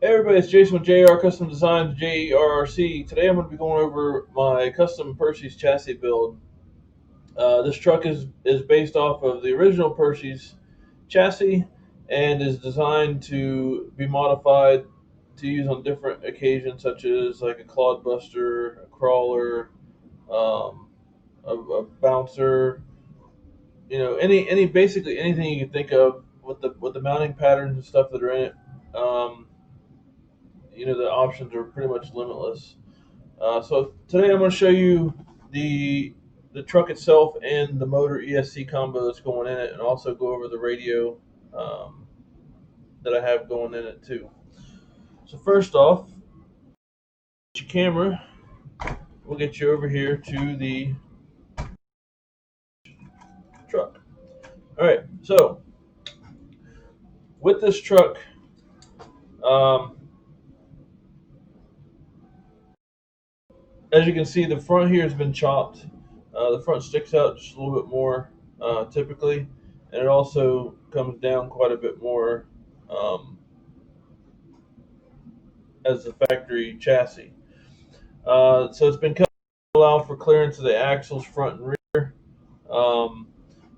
Hey everybody, it's Jason with JR Custom Designs, JERRC. Today I'm going to be going over my Custom Perses chassis build. This truck is based off of the original Perses chassis and is designed to be modified to use on different occasions, such as like a clodbuster, a crawler, a bouncer. You know, any basically anything you can think of with the mounting patterns and stuff that are in it. The options are pretty much limitless. So today I'm going to show you the truck itself and the motor ESC combo that's going in it, and also go over the radio that I have going in it too. So first off, your camera, we'll get you over here to the truck. All right, so with this truck, as you can see, the front here has been chopped. The front sticks out just a little bit more typically, and it also comes down quite a bit more as the factory chassis. So it's been cut to allow for clearance of the axles front and rear.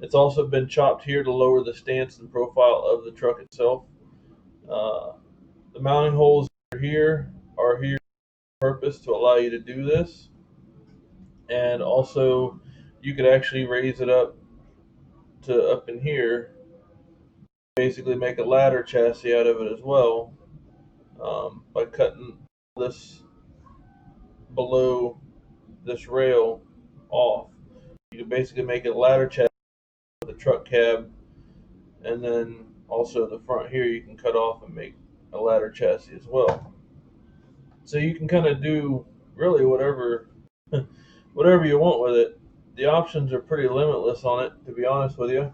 It's also been chopped here to lower the stance and profile of the truck itself. The mounting holes are here for purpose to allow you to do this, and also you could actually raise it up to up in here, basically make a ladder chassis out of it as well, by cutting this below this rail off. You can basically make a ladder chassis with a truck cab, and then also the front here you can cut off and make a ladder chassis as well. So you can kind of do really whatever you want with it. The options are pretty limitless on it, to be honest with you.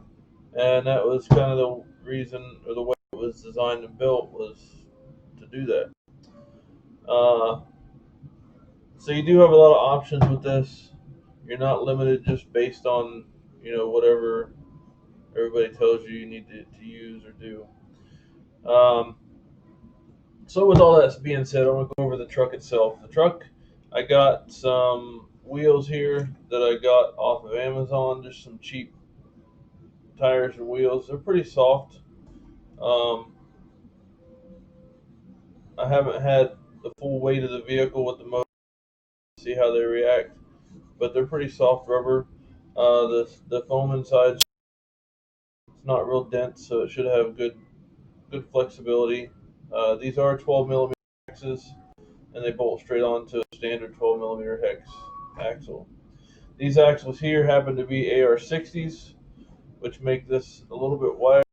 And that was kind of the reason, or the way it was designed and built, was to do that. So you do have a lot of options with this. You're not limited just based on whatever everybody tells you need to use or do. So with all that being said, I'm going to go over the truck itself. The truck, I got some wheels here that I got off of Amazon, just some cheap tires and wheels. They're pretty soft. I haven't had the full weight of the vehicle with the motor to see how they react, but they're pretty soft rubber. The foam inside, it's not real dense, so it should have good flexibility. These are 12 millimeter hexes, and they bolt straight onto a standard 12 millimeter hex axle. These axles here happen to be AR60s, which make this a little bit wider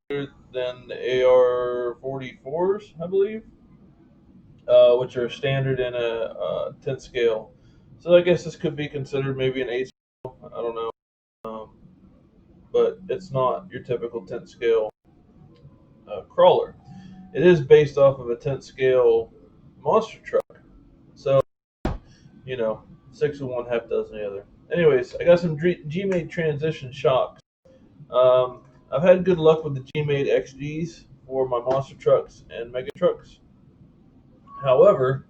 than the AR44s, I believe, which are standard in a 10th scale. So I guess this could be considered maybe an 8th scale. I don't know. But it's not your typical 10th scale crawler. It is based off of a 10th scale monster truck. So, 6 of one, half dozen the other. Anyways, I got some Gmat transition shocks. I've had good luck with the Gmat XGs for my monster trucks and mega trucks. However,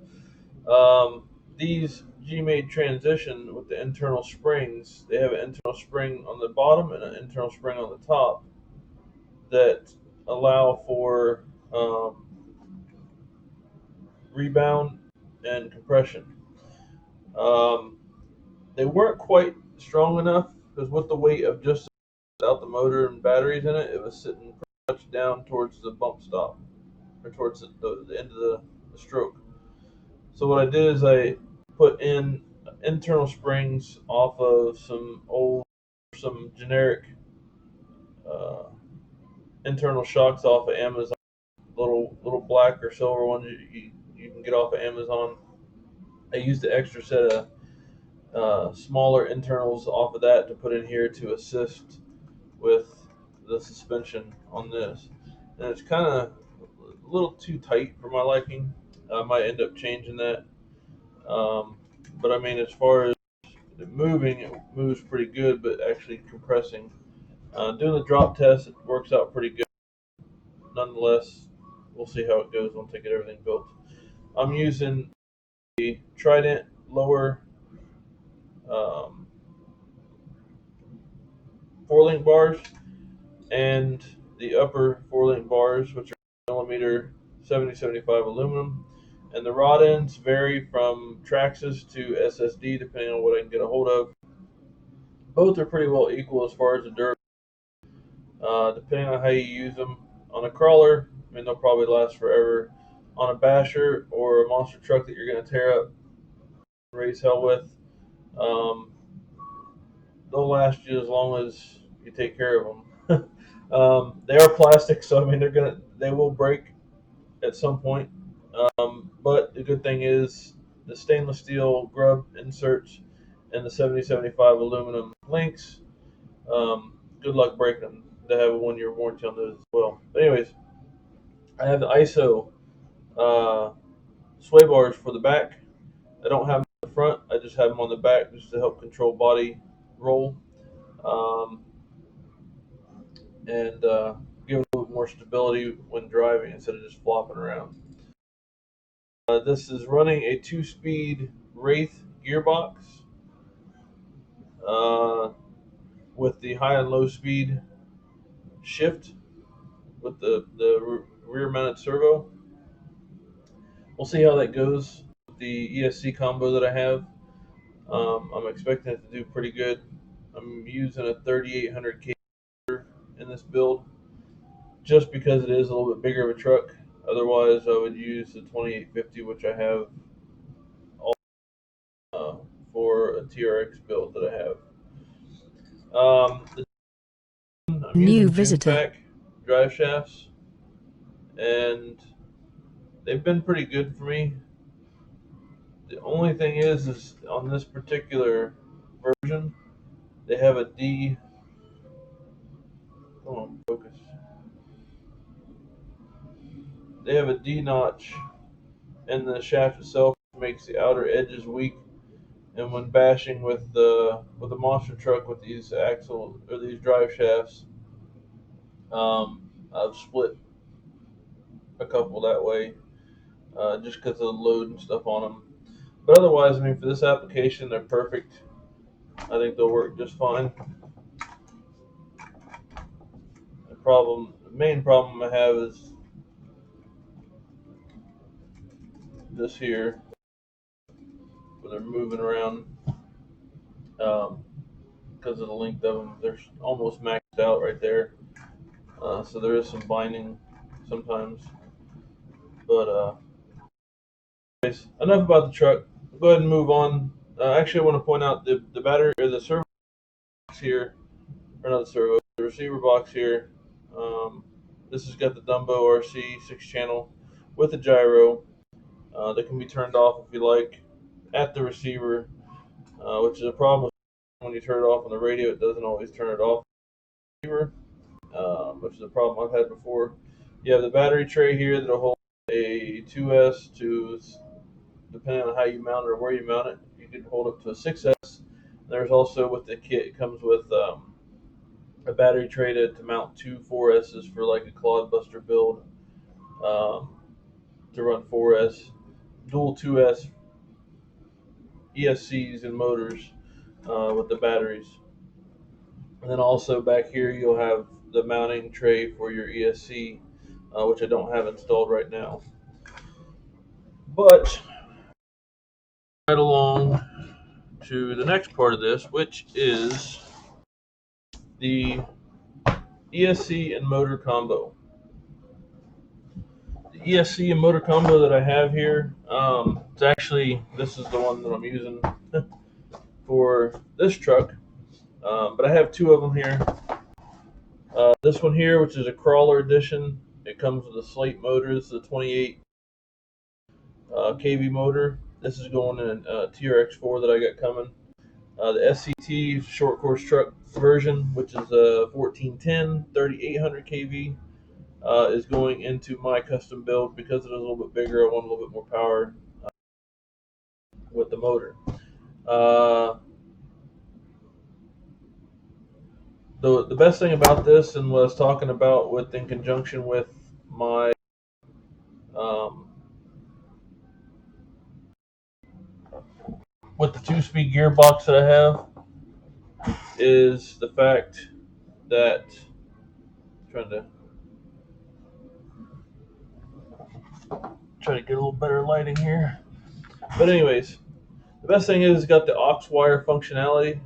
these Gmat transition with the internal springs, they have an internal spring on the bottom and an internal spring on the top that allow for rebound and compression. They weren't quite strong enough because with the weight of just without the motor and batteries in it, it was sitting pretty much down towards the bump stop, or towards the end of the stroke. So what I did is I put in internal springs off of some generic internal shocks off of Amazon, little black or silver ones you can get off of Amazon. I used the extra set of smaller internals off of that to put in here to assist with the suspension on this. And it's kind of a little too tight for my liking. I might end up changing that. But I mean, as far as moving, it moves pretty good, but actually compressing. Doing the drop test, it works out pretty good. Nonetheless, we'll see how it goes once I get everything built. I'm using the Trident lower um, 4-link bars and the upper 4-link bars, which are millimeter 7075 aluminum. And the rod ends vary from Traxxas to SSD depending on what I can get a hold of. Both are pretty well equal as far as the durability. Depending on how you use them. On a crawler, I mean, they'll probably last forever. On a basher or a monster truck that you're going to tear up and raise hell with, um, they'll last you as long as you take care of them. They are plastic, so I mean they will break at some point. But the good thing is the stainless steel grub inserts and the 7075 aluminum links. Good luck breaking them. They have a 1-year warranty on those as well. But anyways, I have the ISO sway bars for the back. I don't have them on the front. I just have them on the back just to help control body roll um, and give it a little more stability when driving instead of just flopping around. This is running a 2-speed Wraith gearbox uh, with the high and low speed shift with the rear mounted servo. We'll see how that goes with the ESC combo that I have. I'm expecting it to do pretty good. I'm using a 3800K in this build just because it is a little bit bigger of a truck. Otherwise, I would use the 2850, which I have uh, for a TRX build that I have. I'm New using visitor. Pack drive shafts, and they've been pretty good for me. The only thing is on this particular version, they have a D. Come on, focus. They have a D notch in the shaft itself, which makes the outer edges weak. And when bashing with the monster truck with these axle or these drive shafts, I've split a couple that way, just because of the load and stuff on them. But otherwise, I mean, for this application, they're perfect. I think they'll work just fine. The main problem I have is this here, where they're moving around because of the length of them. They're almost maxed out right there, so there is some binding sometimes. But anyways, enough about the truck. Go ahead and move on. Actually, I want to point out the battery or the servo box here, or not the servo, the receiver box here. This has got the Dumbo RC 6-channel with a gyro that can be turned off if you like at the receiver, which is a problem when you turn it off on the radio. It doesn't always turn it off the receiver, which is a problem I've had before. You have the battery tray here that'll hold a 2S to, depending on how you mount it or where you mount it, you can hold up to a 6S. There's also with the kit, it comes with a battery tray to mount 2 4Ss for like a Clodbuster build, to run 4S, dual 2S ESCs and motors with the batteries. And then also back here you'll have the mounting tray for your ESC, which I don't have installed right now. But right along to the next part of this, which is the ESC and motor combo. The ESC and motor combo that I have here, it's actually, this is the one that I'm using for this truck, but I have 2 of them here. This one here, which is a crawler edition, it comes with a slate motor. This is a 28 kV motor. This is going in a TRX4 that I got coming. The SCT short course truck version, which is a 1410 3800 kV, is going into my custom build because it is a little bit bigger. I want a little bit more power with the motor. The best thing about this, and what I was talking about with in conjunction with my With the 2-speed gearbox that I have is the fact that trying to get a little better lighting here. But anyways, the best thing is it's got the aux wire functionality,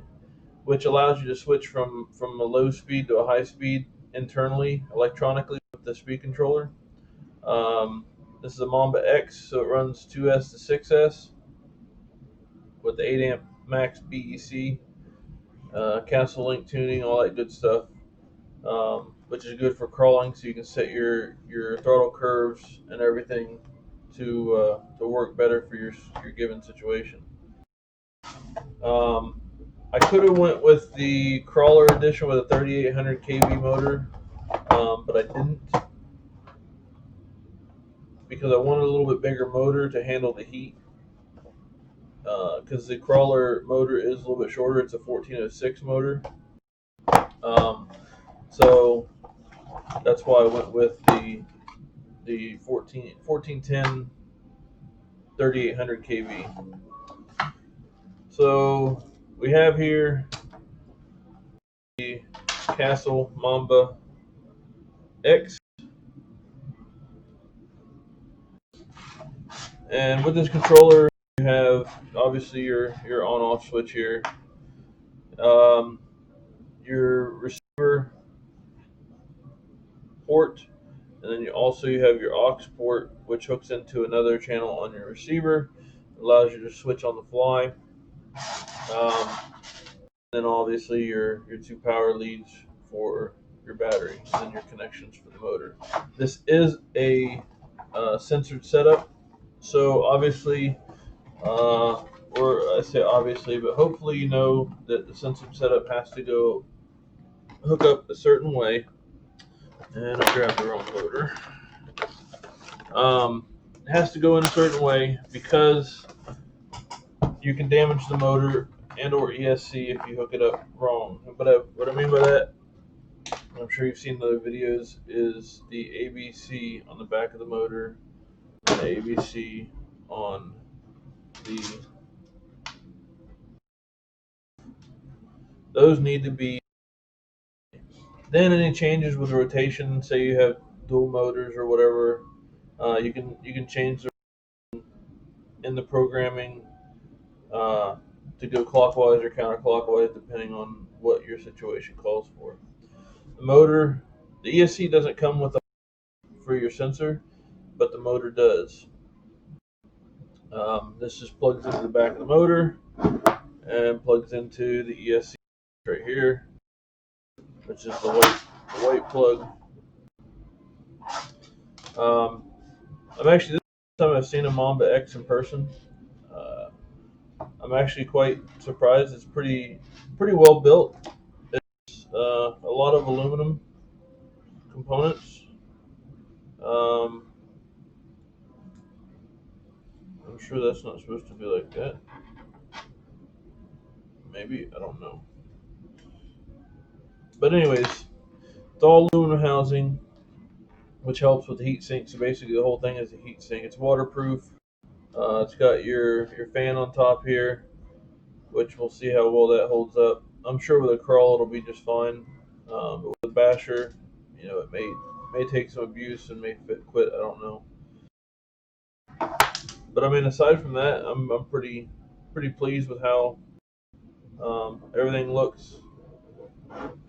which allows you to switch from a low speed to a high speed internally, electronically with the speed controller. This is a Mamba X, so it runs 2S to 6S with the 8 amp max BEC, castle link tuning, all that good stuff, which is good for crawling, so you can set your throttle curves and everything to work better for your given situation. I could have went with the Crawler edition with a 3800 kV motor, but I didn't because I wanted a little bit bigger motor to handle the heat. Because the Crawler motor is a little bit shorter, it's a 1406 motor. So that's why I went with the 1410 3800 kV. So we have here the Castle Mamba X, and with this controller you have obviously your on-off switch here, your receiver port, and then you have your aux port, which hooks into another channel on your receiver. It allows you to switch on the fly. Then obviously your 2 power leads for your battery, and then your connections for the motor. This is a censored setup, so obviously, or I say obviously, but hopefully you know that the censored setup has to hook up a certain way. And I grabbed the wrong motor. It has to go in a certain way because you can damage the motor and or ESC if you hook it up wrong. But what I mean by that, I'm sure you've seen the other videos, is the ABC on the back of the motor and the ABC on the... Those need to be... Then any changes with rotation, say you have dual motors or whatever, you can change in the programming to go clockwise or counterclockwise depending on what your situation calls for. The motor, the ESC doesn't come with for your sensor, but the motor does. This just plugs into the back of the motor and plugs into the ESC right here, which is the white plug. I'm actually, this is the time I've seen a Mamba X in person. I'm actually quite surprised. It's pretty well built. It's a lot of aluminum components. I'm sure that's not supposed to be like that. Maybe, I don't know. But anyways, it's all aluminum housing, which helps with the heat sink. So basically the whole thing is a heat sink. It's waterproof. It's got your fan on top here, which we'll see how well that holds up. I'm sure with a crawl it'll be just fine. But with a basher, it may take some abuse and may quit. I don't know. But I mean, aside from that, I'm pretty pleased with how everything looks.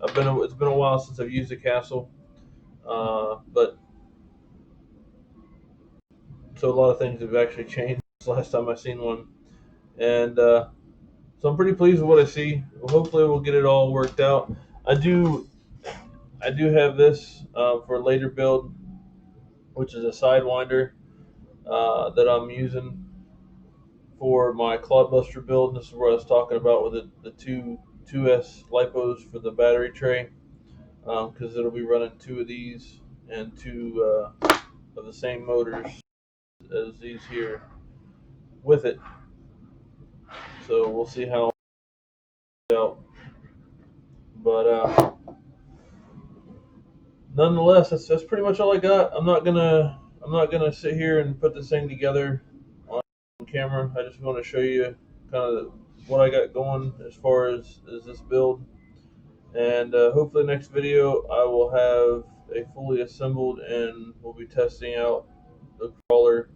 It's been a while since I've used a Castle, but so a lot of things have actually changed since last time I seen one, and so I'm pretty pleased with what I see. Hopefully, we'll get it all worked out. I do have this for a later build, which is a Sidewinder that I'm using for my Clodbuster build. This is what I was talking about with the 2S lipos for the battery tray, because it'll be running 2 of these and 2 of the same motors as these here with it. So we'll see how it out. But nonetheless, that's pretty much all I got. I'm not I'm not going to sit here and put this thing together on camera. I just want to show you kind of what I got going as far as this build. And hopefully next video I will have a fully assembled and we'll be testing out the crawler.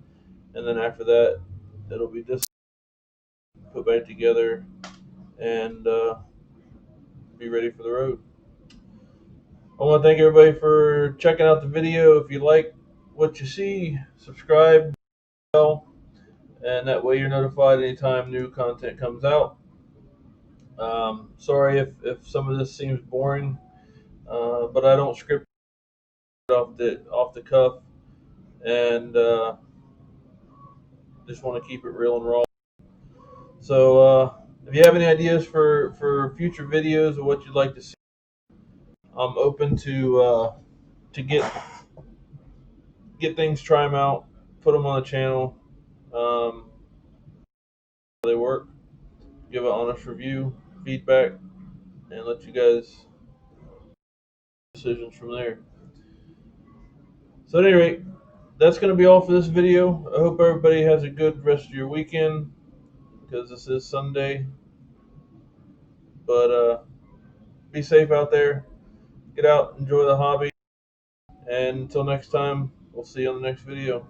And then after that, it'll be just put back together and be ready for the road. I want to thank everybody for checking out the video. If you like what you see, subscribe, and that way you're notified anytime new content comes out. Sorry if some of this seems boring, but I don't script off the cuff, and just want to keep it real and raw. So if you have any ideas for future videos or what you'd like to see, I'm open to get things, try them out, put them on the channel. They work. Give an honest review, feedback, and let you guys decisions from there. So at any rate, that's going to be all for this video. I hope everybody has a good rest of your weekend, because this is Sunday. But be safe out there. Get out, enjoy the hobby, and until next time, we'll see you on the next video.